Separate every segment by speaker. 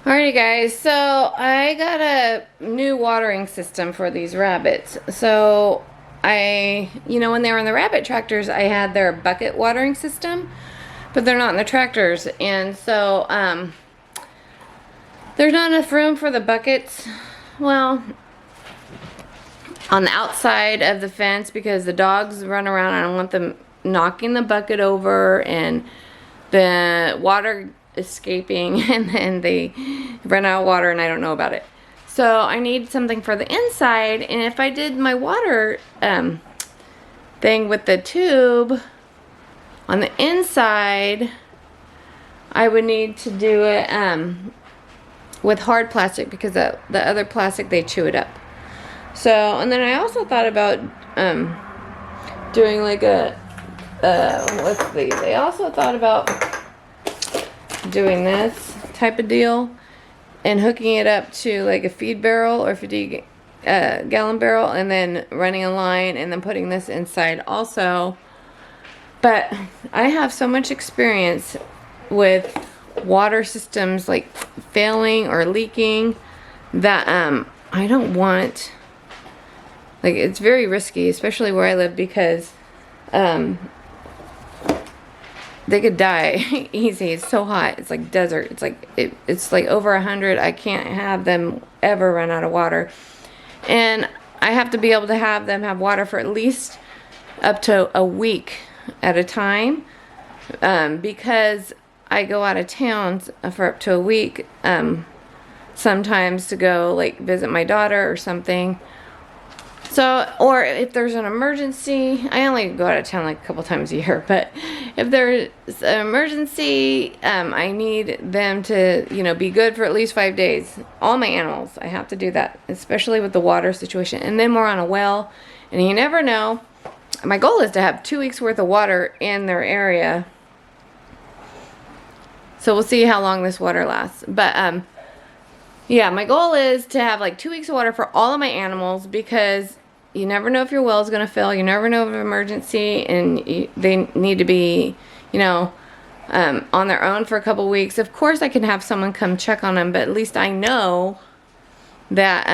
Speaker 1: Alrighty guys, so I got a new watering system for these rabbits. So when they were in the rabbit tractors, I had their bucket watering system, but they're not in the tractors. And so there's not enough room for the buckets, well, on the outside of the fence, because the dogs run around. I don't want them knocking the bucket over and the water escaping and then they run out of water and I don't know about it. So I need something for the inside, and if I did my water thing with the tube on the inside, I would need to do it with hard plastic, because the other plastic, they chew it up. So, and then I also thought about doing like I also thought about doing this type of deal and hooking it up to like a feed barrel or 50 gallon barrel, and then running a line and then putting this inside also. But I have so much experience with water systems like failing or leaking that I don't want, like, it's very risky, especially where I live, because they could die easy. It's so hot. It's like desert. It's like it's like over 100. I can't have them ever run out of water, and I have to be able to have them have water for at least up to a week at a time, because I go out of town for up to a week, sometimes to go like visit my daughter or something. So, or if there's an emergency, I only go out of town like a couple times a year, but if there's an emergency, I need them to, be good for at least 5 days. All my animals, I have to do that, especially with the water situation. And then we're on a well, and you never know. My goal is to have 2 weeks worth of water in their area. So we'll see how long this water lasts. But, yeah, my goal is to have like 2 weeks of water for all of my animals, because you never know if your well is going to fill. You never know of an emergency, and they need to be, on their own for a couple weeks. Of course, I can have someone come check on them, but at least I know that,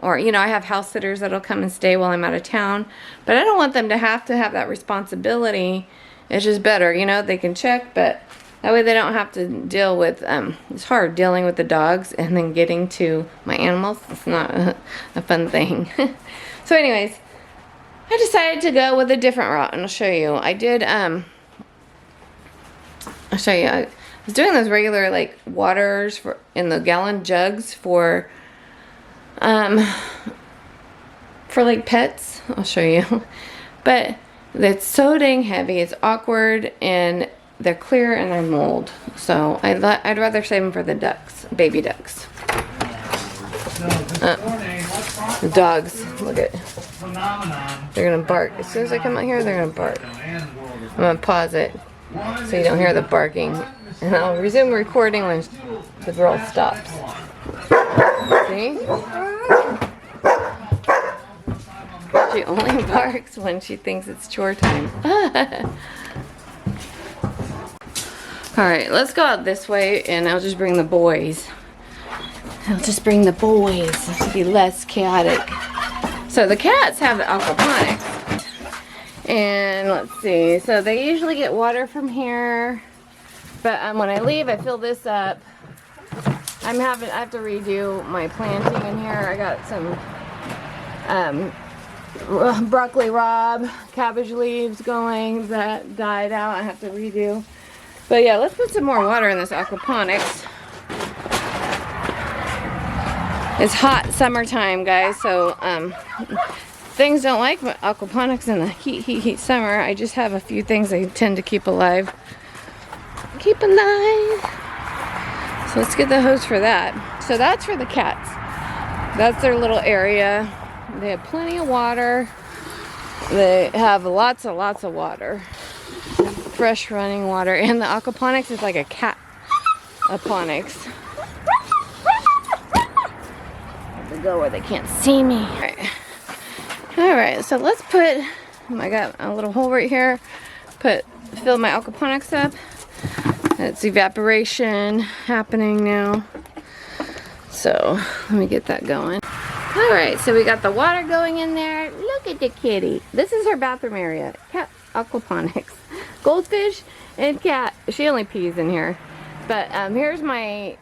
Speaker 1: or, I have house sitters that'll come and stay while I'm out of town. But I don't want them to have that responsibility. It's just better, they can check, but that way they don't have to deal with, it's hard dealing with the dogs and then getting to my animals. It's not a fun thing. So anyways, I decided to go with a different route, and I'll show you. I'll show you. I was doing those regular like waters in the gallon jugs for like pets. I'll show you. But it's so dang heavy. It's awkward, and they're clear, and they're mold. So I'd rather save them for the ducks, baby ducks. The dogs, look at, they're gonna bark. As soon as I come out here, they're gonna bark. I'm gonna pause it so you don't hear the barking, and I'll resume recording when the girl stops. See? She only barks when she thinks it's chore time. Alright, let's go out this way, and I'll just bring the boys. To be less chaotic. So the cats have the aquaponics. And let's see. So they usually get water from here. But when I leave, I fill this up. I have to redo my planting in here. I got some broccoli rabe, cabbage leaves going that died out. I have to redo. But yeah, let's put some more water in this aquaponics. It's hot summertime, guys, so things don't like aquaponics in the heat summer. I just have a few things I tend to keep alive. So let's get the hose for that. So that's for the cats. That's their little area. They have plenty of water. They have lots of water. Fresh running water. And the aquaponics is like a cat aponics. Go where they can't see me. Alright, so let's put, I got a little hole right here, fill my aquaponics up. It's evaporation happening now. So let me get that going. All right, so we got the water going in there. Look at the kitty. This is her bathroom area. Cat aquaponics. Goldfish and cat. She only pees in here. But here's my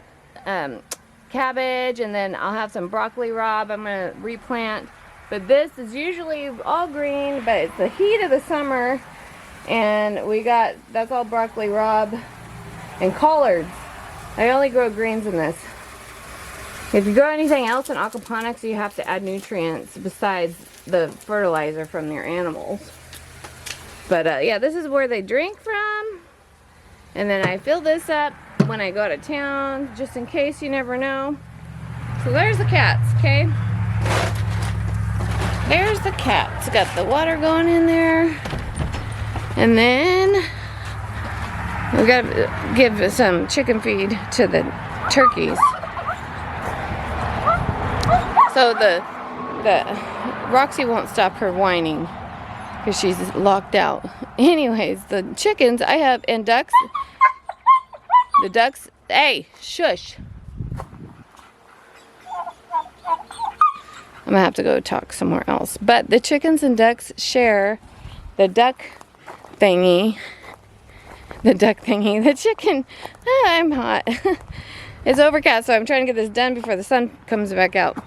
Speaker 1: cabbage, and then I'll have some broccoli rabe I'm going to replant. But this is usually all green, but it's the heat of the summer, and we got, that's all broccoli rabe and collards. I only grow greens in this. If you grow anything else in aquaponics, you have to add nutrients besides the fertilizer from your animals. But yeah, this is where they drink from. And then I fill this up when I go out of town, just in case, you never know. So there's the cats, okay? There's the cats. Got the water going in there. And then we gotta give some chicken feed to the turkeys. So the Roxy won't stop her whining because she's locked out. Anyways, the chickens I have, and ducks. The ducks, hey, shush. I'm gonna have to go talk somewhere else. But the chickens and ducks share the duck thingy. The duck thingy. The chicken, I'm hot. It's overcast, so I'm trying to get this done before the sun comes back out.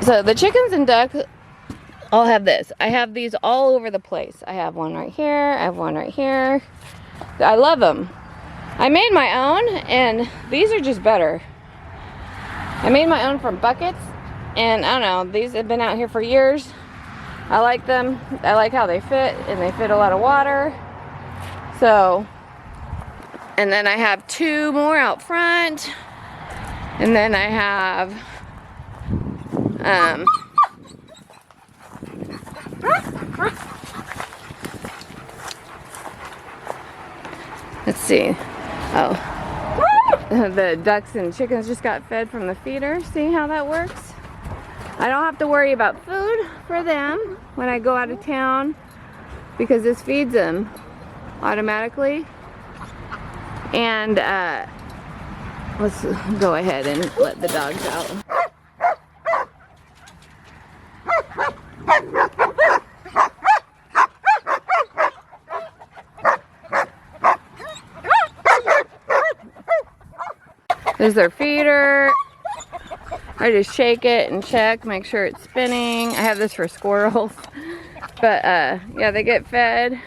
Speaker 1: So the chickens and ducks all have this. I have these all over the place. I have one right here. I have one right here. I love them. I made my own, and these are just better. I made my own from buckets, and I don't know, these have been out here for years. I like them. I like how they fit, and they fit a lot of water. So, and then I have 2 more out front, and then I have let's see. Oh, the ducks and chickens just got fed from the feeder. See how that works? I don't have to worry about food for them when I go out of town because this feeds them automatically. And let's go ahead and let the dogs out. There's their feeder. I just shake it and check, make sure it's spinning. I have this for squirrels. But yeah, they get fed.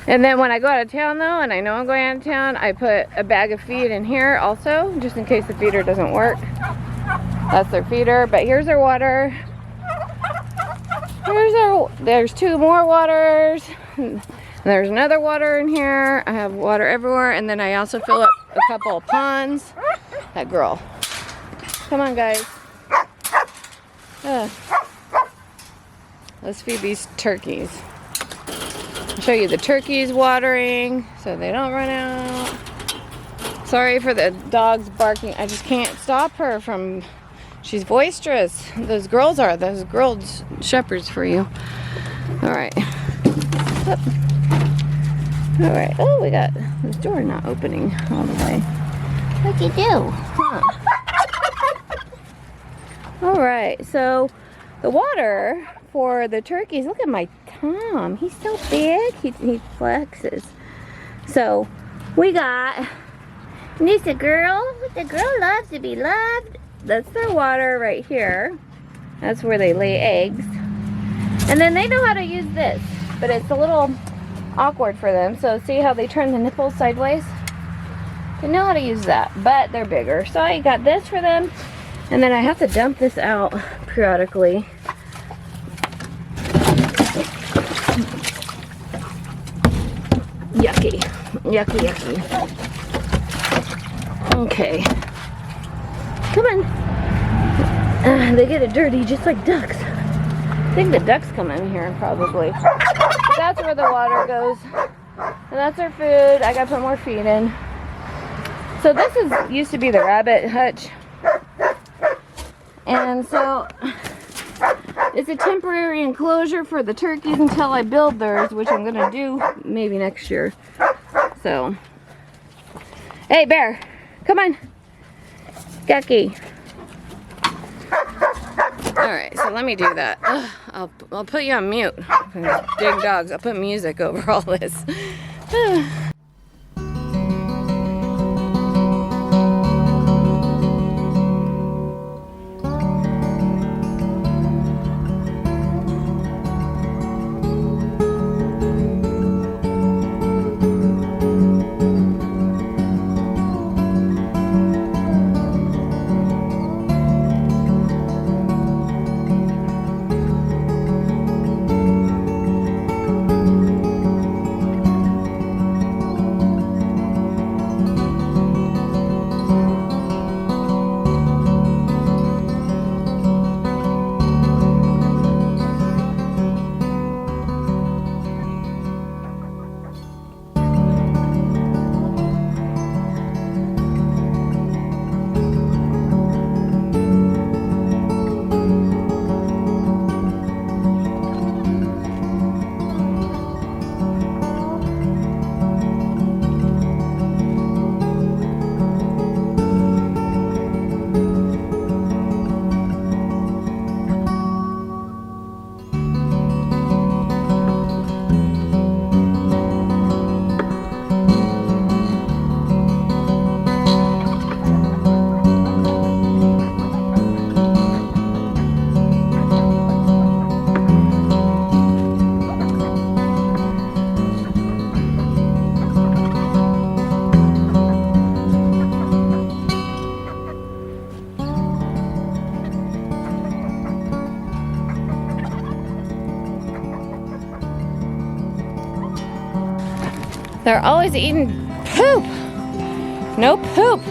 Speaker 1: And then when I go out of town though, and I know I'm going out of town, I put a bag of feed in here also, just in case the feeder doesn't work. That's their feeder, but here's their water. There's 2 more waters. And there's another water in here. I have water everywhere, and then I also fill up a couple of ponds. That girl. Come on, guys. Let's feed these turkeys. I'll show you the turkeys watering so they don't run out. Sorry for the dogs barking. I just can't stop her from... She's boisterous. Those girls shepherds for you. All right. Up. All right. Oh, we got this door not opening all the way. What'd you do? Huh? All right. So the water for the turkeys. Look at my Tom. He's so big. He flexes. So we got this a girl. The girl loves to be loved. That's their water right here. That's where they lay eggs. And then they know how to use this, but it's a little awkward for them. So see how they turn the nipples sideways? They know how to use that, but they're bigger. So I got this for them, and then I have to dump this out periodically. Yucky. Yucky, yucky. Okay. Come on. They get it dirty just like ducks. I think the ducks come in here probably. That's where the water goes. And that's their food. I gotta put more feed in. So this used to be the rabbit hutch. And so it's a temporary enclosure for the turkeys until I build theirs, which I'm gonna do maybe next year. So, hey bear, Come on. Ducky. Alright, so let me do that. Ugh, I'll put you on mute. Big dogs. I'll put music over all this. They're always eating poop. No poop.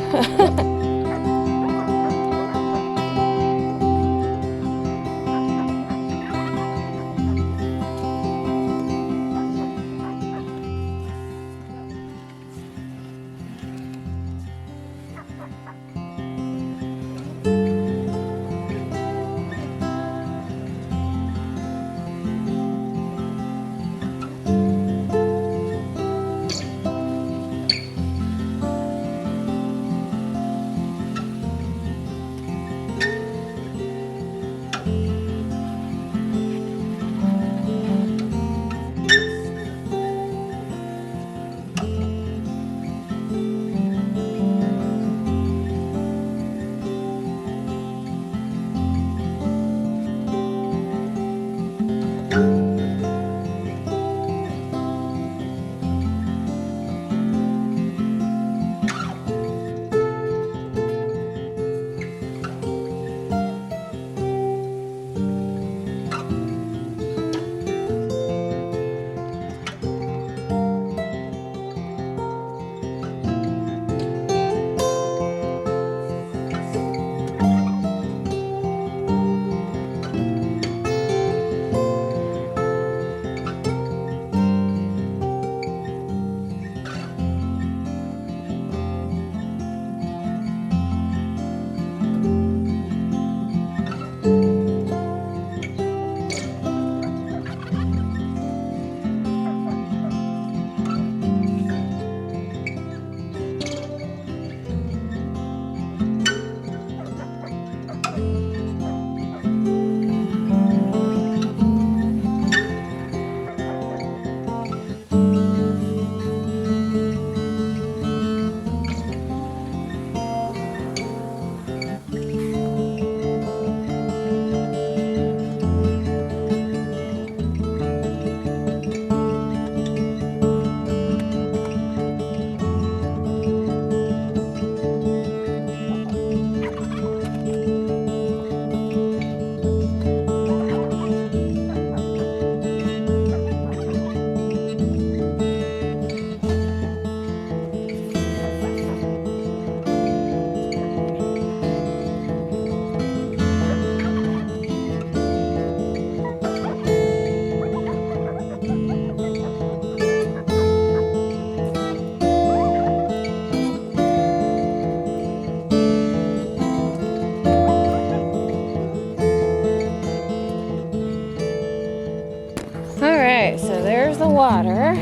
Speaker 1: Alright, so there's the water.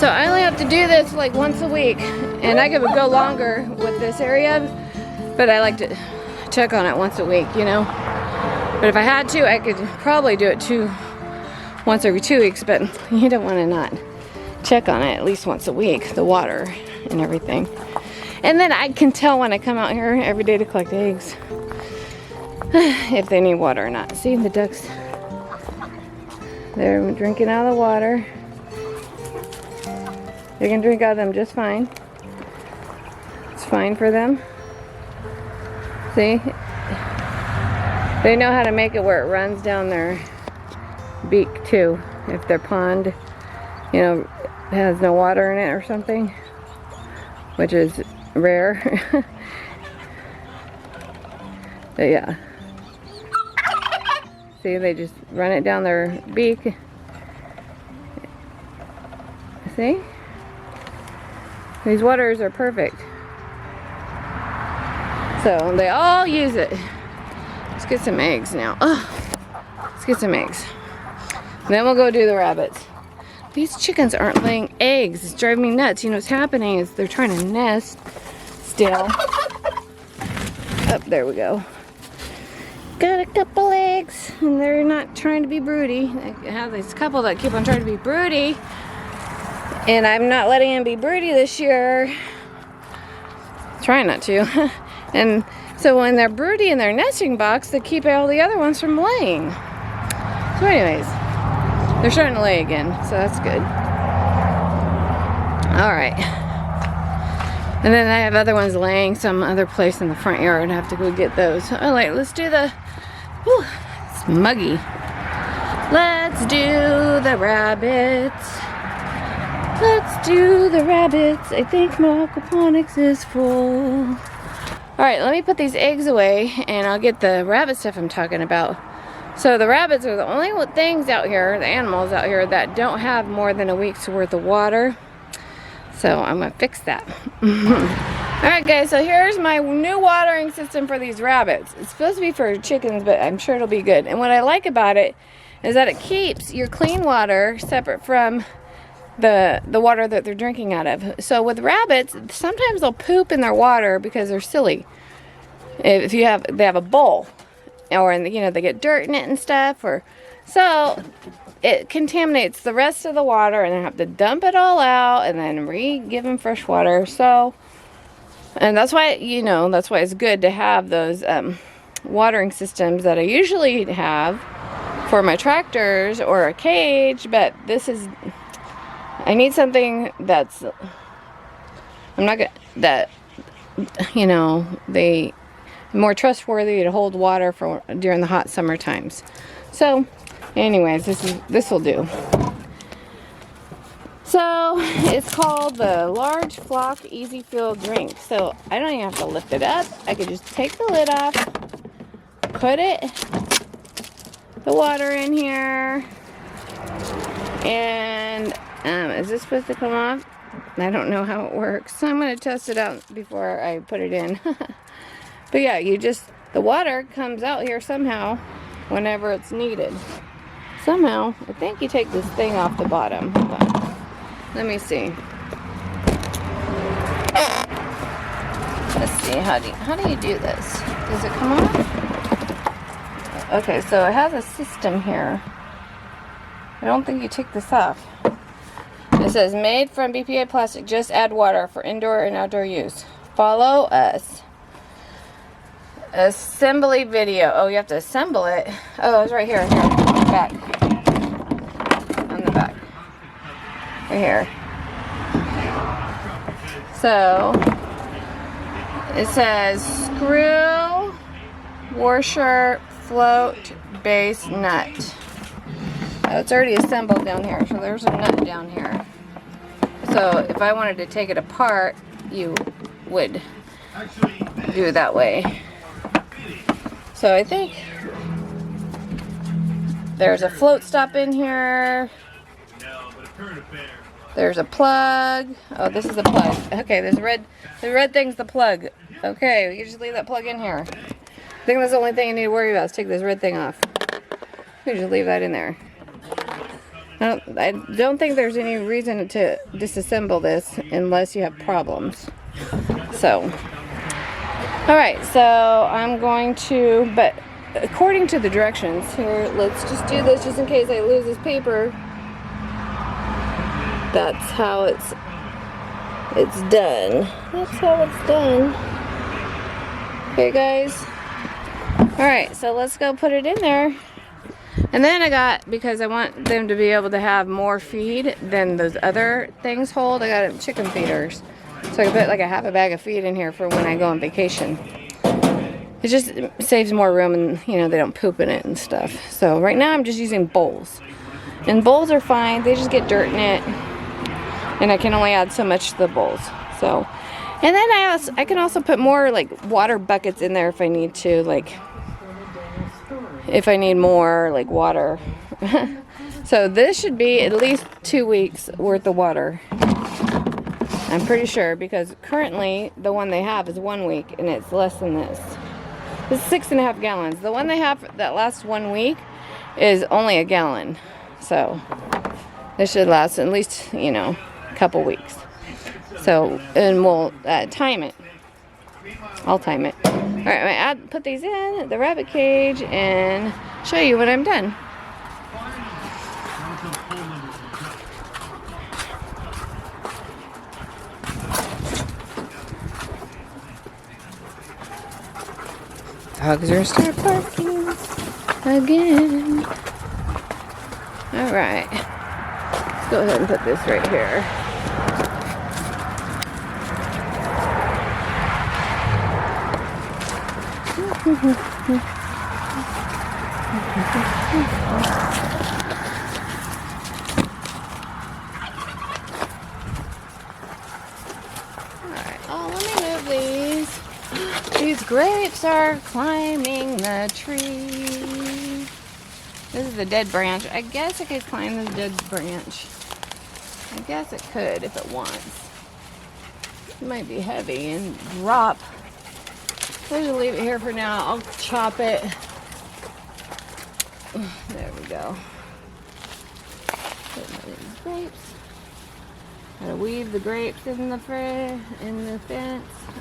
Speaker 1: So I only have to do this like once a week, and I could go longer with this area, but I like to check on it once a week, you know. But if I had to, I could probably do it once every 2 weeks, but you don't want to not check on it at least once a week, the water and everything. And then I can tell when I come out here every day to collect eggs if they need water or not. See the ducks? They're drinking out of the water. They can drink out of them just fine. It's fine for them. See? They know how to make it where it runs down their beak too. If their pond, you know, has no water in it or something, which is rare. But yeah. See, they just run it down their beak. See? These waters are perfect. So they all use it. Let's get some eggs now. Oh, let's get some eggs. Then we'll go do the rabbits. These chickens aren't laying eggs. It's driving me nuts. You know what's happening is they're trying to nest still. Up there we go. Got a couple eggs, and they're not trying to be broody. I have this couple that keep on trying to be broody, and I'm not letting them be broody this year. Trying not to. And so when they're broody in their nesting box, they keep all the other ones from laying. So anyways, they're starting to lay again, so that's good. Alright. And then I have other ones laying some other place in the front yard. I have to go get those. Alright, let's do the... Whew, it's muggy. Let's do the rabbits. Let's do the rabbits. I think my aquaponics is full. Alright, let me put these eggs away and I'll get the rabbit stuff I'm talking about. So the rabbits are the only things out here, the animals out here, that don't have more than a week's worth of water. So I'm going to fix that. Alright guys, so here's my new watering system for these rabbits. It's supposed to be for chickens, but I'm sure it'll be good. And what I like about it is that it keeps your clean water separate from the water that they're drinking out of. So with rabbits, sometimes they'll poop in their water because they're silly. If they have a bowl, or you know, they get dirt in it and stuff, or so it contaminates the rest of the water, and they have to dump it all out and then give them fresh water. So, and that's why, you know, that's why it's good to have those watering systems that I usually have for my tractors or a cage, but this is, I need something that's, I'm not gonna, that, you know, they more trustworthy to hold water for during the hot summer times. So anyways, this will do. So it's called the Large Flock Easy Fill Drink. So I don't even have to lift it up. I could just take the lid off, put the water in here, and is this supposed to come off? I don't know how it works, so I'm going to test it out before I put it in. But yeah, the water comes out here somehow whenever it's needed. Somehow, I think you take this thing off the bottom. Hold on. Let me see. Let's see, how do you do this? Does it come off? Okay, so it has a system here. I don't think you take this off. It says, made from BPA plastic, just add water for indoor and outdoor use. Follow us. Assembly video. Oh, you have to assemble it. Oh, it's right here. Here, on the back. On the back. Right here. So, it says screw, washer, float, base, nut. Oh, it's already assembled down here. So there's a nut down here. So if I wanted to take it apart, you would do it that way. So I think there's a float stop in here. There's a plug. Oh, this is a plug. Okay, the red thing's the plug. Okay, we can just leave that plug in here. I think that's the only thing you need to worry about is take this red thing off. We just leave that in there. I don't think there's any reason to disassemble this unless you have problems. So, all right, so I'm going to, but according to the directions here, let's just do this just in case I lose this paper. That's how it's done. That's how it's done. Okay, guys. All right, so let's go put it in there. And then I got, because I want them to be able to have more feed than those other things hold, I got chicken feeders. So I can put like a half a bag of feed in here for when I go on vacation. It just saves more room, and you know, they don't poop in it and stuff. So right now I'm just using bowls. And bowls are fine, they just get dirt in it. And I can only add so much to the bowls. So, and then I can also put more like water buckets in there if I need to, like if I need more like water. So this should be at least 2 weeks worth of water. I'm pretty sure, because currently the one they have is 1 week and it's less than this. This is 6.5 gallons. The one they have that lasts 1 week is only a gallon. So this should last at least, you know, a couple weeks. So, and we'll time it. I'll time it. All right, I'm gonna put these in the rabbit cage and show you when I'm done. Dogs are start barking again. All right, let's go ahead and put this right here. Alright, oh, let me move these. These grapes are climbing the tree. This is the dead branch. I guess it could climb this dead branch. I guess it could if it wants. It might be heavy and drop. We'll just leave it here for now. I'll chop it. There we go. Put these grapes. Gotta weave the grapes in the fence.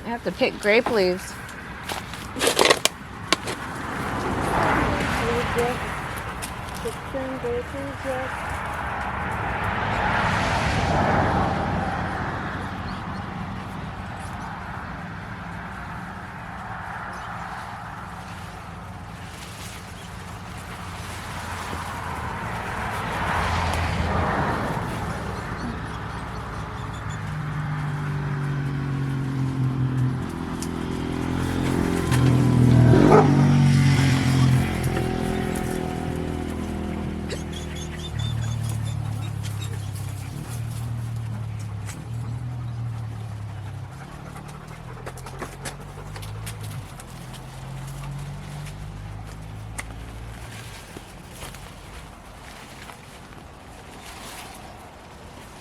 Speaker 1: I have to pick grape leaves. Pick some grape leaves.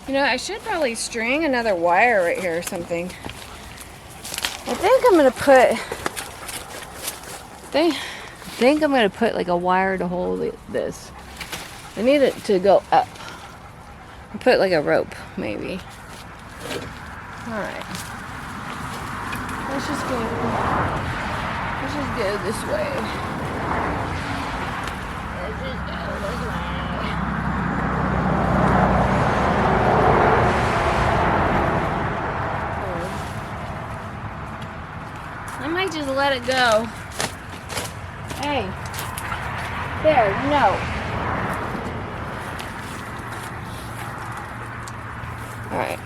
Speaker 1: You know, I should probably string another wire right here or something. I think I'm gonna put like a wire to hold this. I need it to go up. I'll put like a rope, maybe. Alright. Let's just go this way. Let's just go this way. I might just let it go. Hey. There, no. Alright.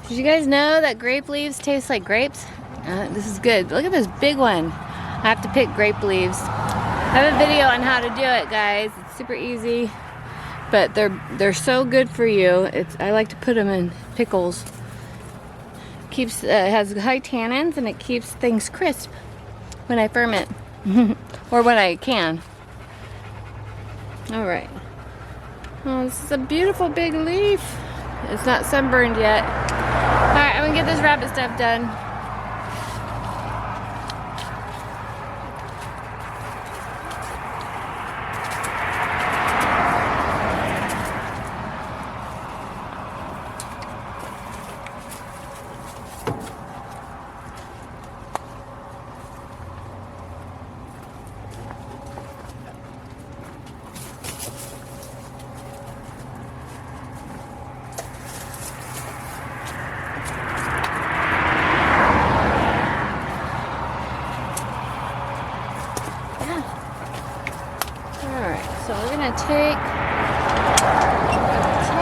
Speaker 1: Did you guys know that grape leaves taste like grapes? This is good. Look at this big one. I have to pick grape leaves. I have a video on how to do it, guys. It's super easy. But they're so good for you. I like to put them in pickles. Keeps has high tannins and it keeps things crisp when I ferment or when I can. All right. Oh, this is a beautiful big leaf. It's not sunburned yet. All right, I'm gonna get this rabbit stuff done.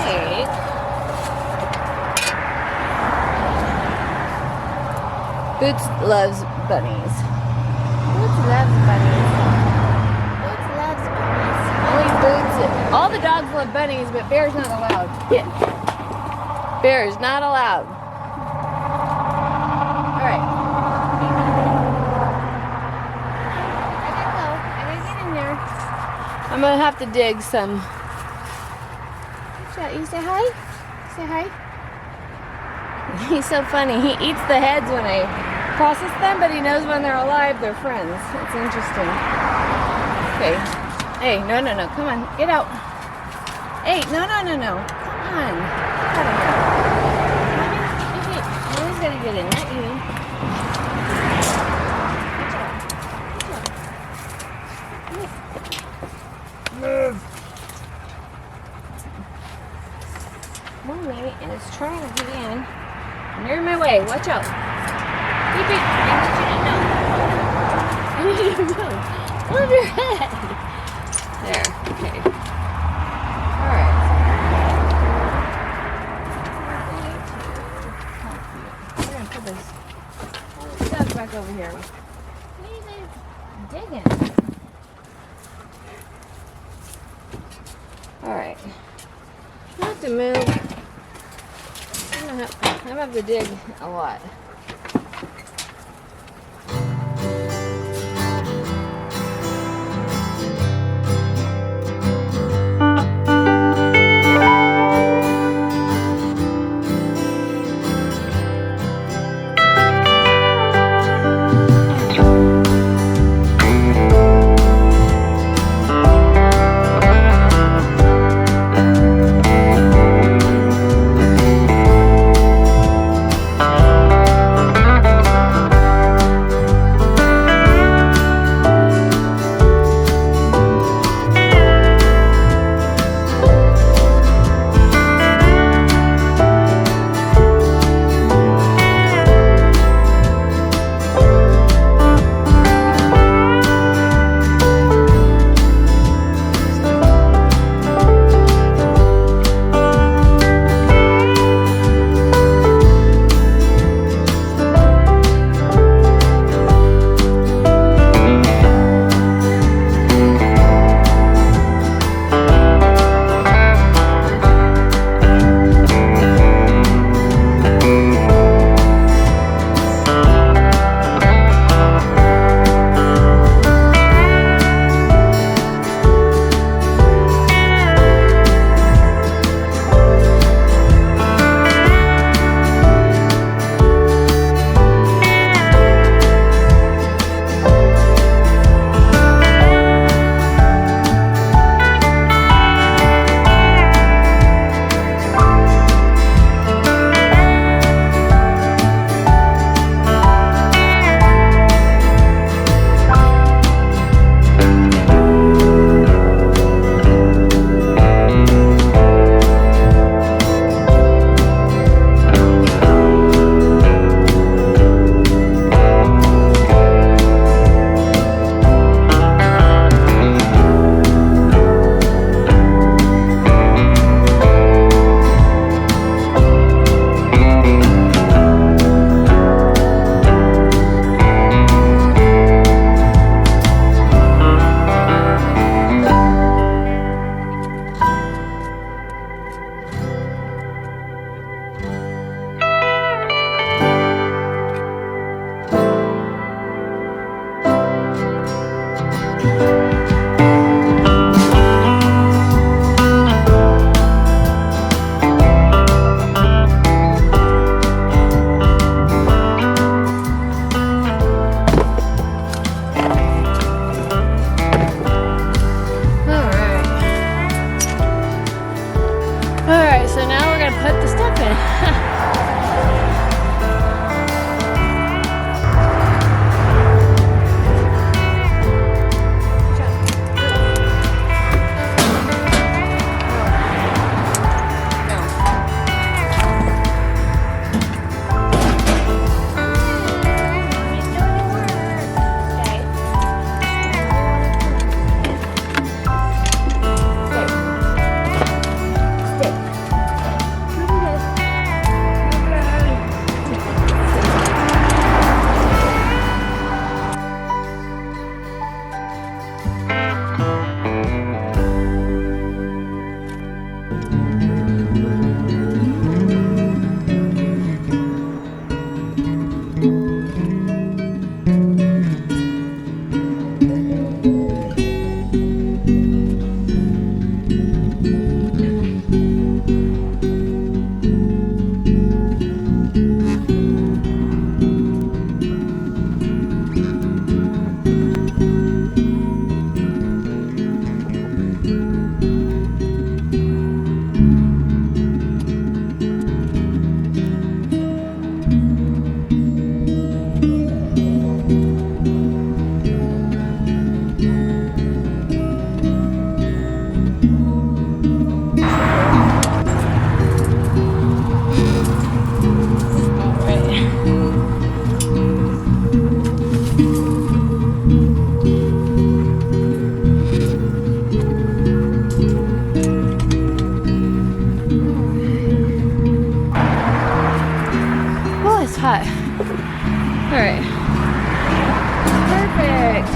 Speaker 1: Take. Boots loves bunnies. Boots loves bunnies. Boots loves bunnies. Only Boots. All the dogs love bunnies, but Bear's not allowed. Yeah. Bear is not allowed. All right. I gotta get in there. I'm gonna have to dig some. You say hi? Say hi. He's so funny. He eats the heads when I process them, but he knows when they're alive, they're friends. It's interesting. Okay. Hey, no. Come on. Get out. Hey, no. Come on. Get out of here. Mommy's gonna get in, not you. Move. Mommy is trying to get in. You're in my way. Watch out. Beep, beep. I need you to move. Move your head. There. Okay. All right. We're going to put this stuff back over here. What are you guys digging? All right. I have to move. I'm gonna have to dig a lot. Alright. Perfect.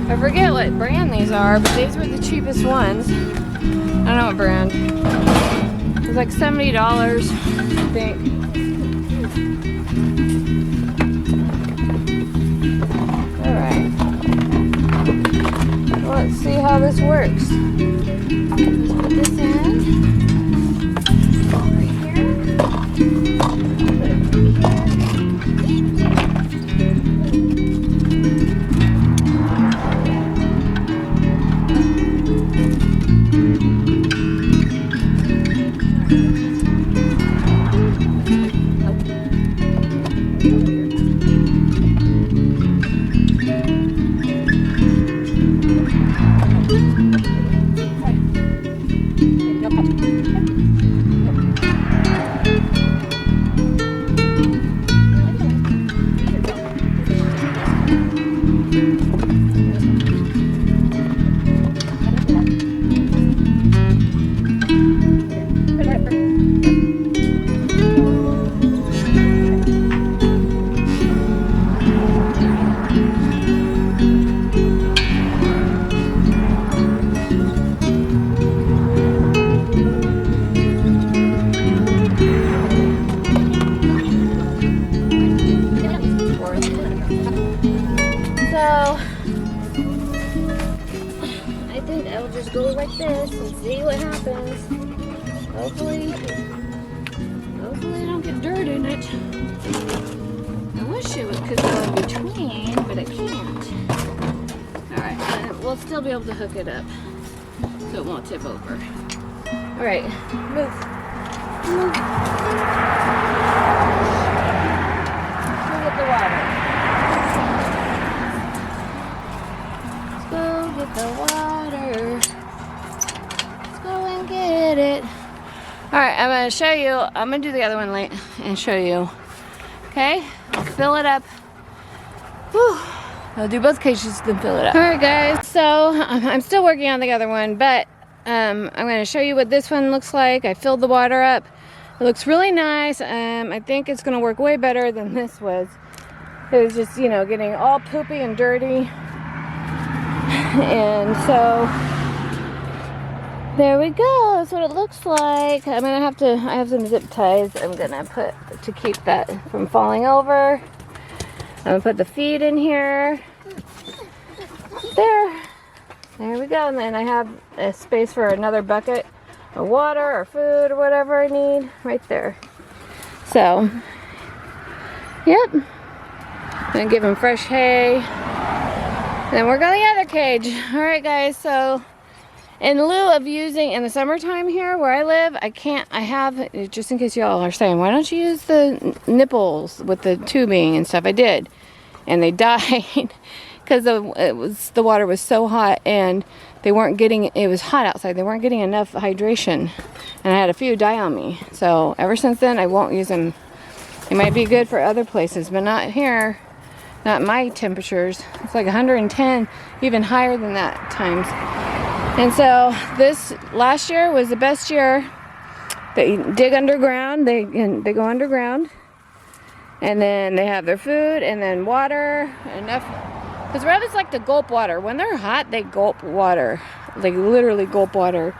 Speaker 1: I forget what brand these are, but these were the cheapest ones. I don't know what brand. It was like $70, I think. Alright. Let's see how this works. Let's put this in. I'll just go like this and see what happens. Hopefully I don't get dirt in it. I wish it could go in between, but it can't. Alright, we'll still be able to hook it up so it won't tip over. Alright, move. Move. Go get the water. Let's go get the water. Let's go and get it. Alright, I'm going to show you. I'm going to do the other one late and show you. Okay? I'll fill it up. Whew. I'll do both cages, then fill it up. Alright guys, so I'm still working on the other one, but I'm going to show you what this one looks like. I filled the water up. It looks really nice. I think it's going to work way better than this was. It was just, you know, getting all poopy and dirty. And so there we go. That's what it looks like. I'm gonna have to, I have some zip ties I'm gonna put to keep that from falling over. I'm gonna put the feed in here. There we go. And then I have a space for another bucket of water or food or whatever I need right there. So, yep. I'm gonna give him fresh hay. Then work on the other cage. Alright guys, so in lieu of using in the summertime here where I live, I have, just in case y'all are saying, why don't you use the nipples with the tubing and stuff? I did. And they died because the water was so hot and they weren't getting, it was hot outside. They weren't getting enough hydration. And I had a few die on me. So ever since then, I won't use them. They might be good for other places, but not here. Not my temperatures. It's like 110, even higher than that times. And so this last year was the best year. They dig underground. They go underground, and then they have their food and then water enough. Because rabbits like to gulp water. When they're hot, they gulp water. They literally gulp water.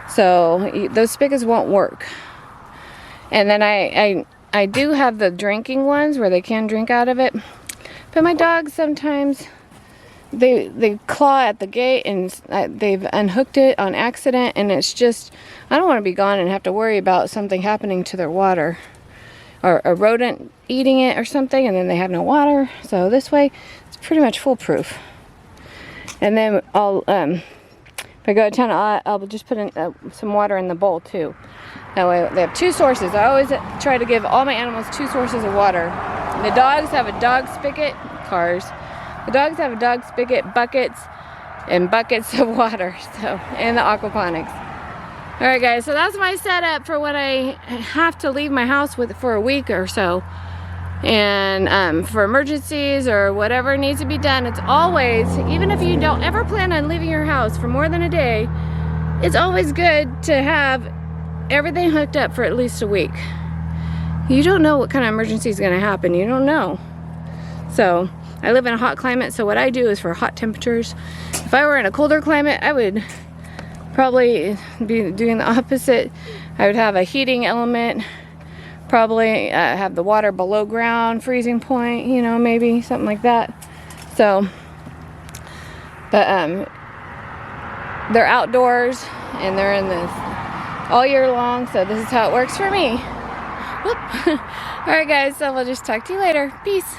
Speaker 1: So those spigots won't work. And then I do have the drinking ones where they can drink out of it. But my dogs sometimes, they claw at the gate and they've unhooked it on accident, and it's just, I don't want to be gone and have to worry about something happening to their water. Or a rodent eating it or something, and then they have no water. So this way, it's pretty much foolproof. And then I'll, if I go to town, I'll just put in some water in the bowl too. That way they have two sources. I always try to give all my animals two sources of water. The dogs have a dog spigot, cars. The dogs have a dog spigot, buckets, and buckets of water. So, and the aquaponics. All right, guys. So that's my setup for when I have to leave my house for a week or so, and for emergencies or whatever needs to be done. It's always, even if you don't ever plan on leaving your house for more than a day, it's always good to have everything hooked up for at least a week. you don't know what kind of emergency is going to happen. You don't know. So I live in a hot climate, so what I do is for hot temperatures. If I were in a colder climate, I would probably be doing the opposite. I would have a heating element, probably have the water below ground, freezing point, you know, maybe something like that. So, but they're outdoors and they're in this all year long, so this is how it works for me. Whoop. All right guys, so we'll just talk to you later. Peace.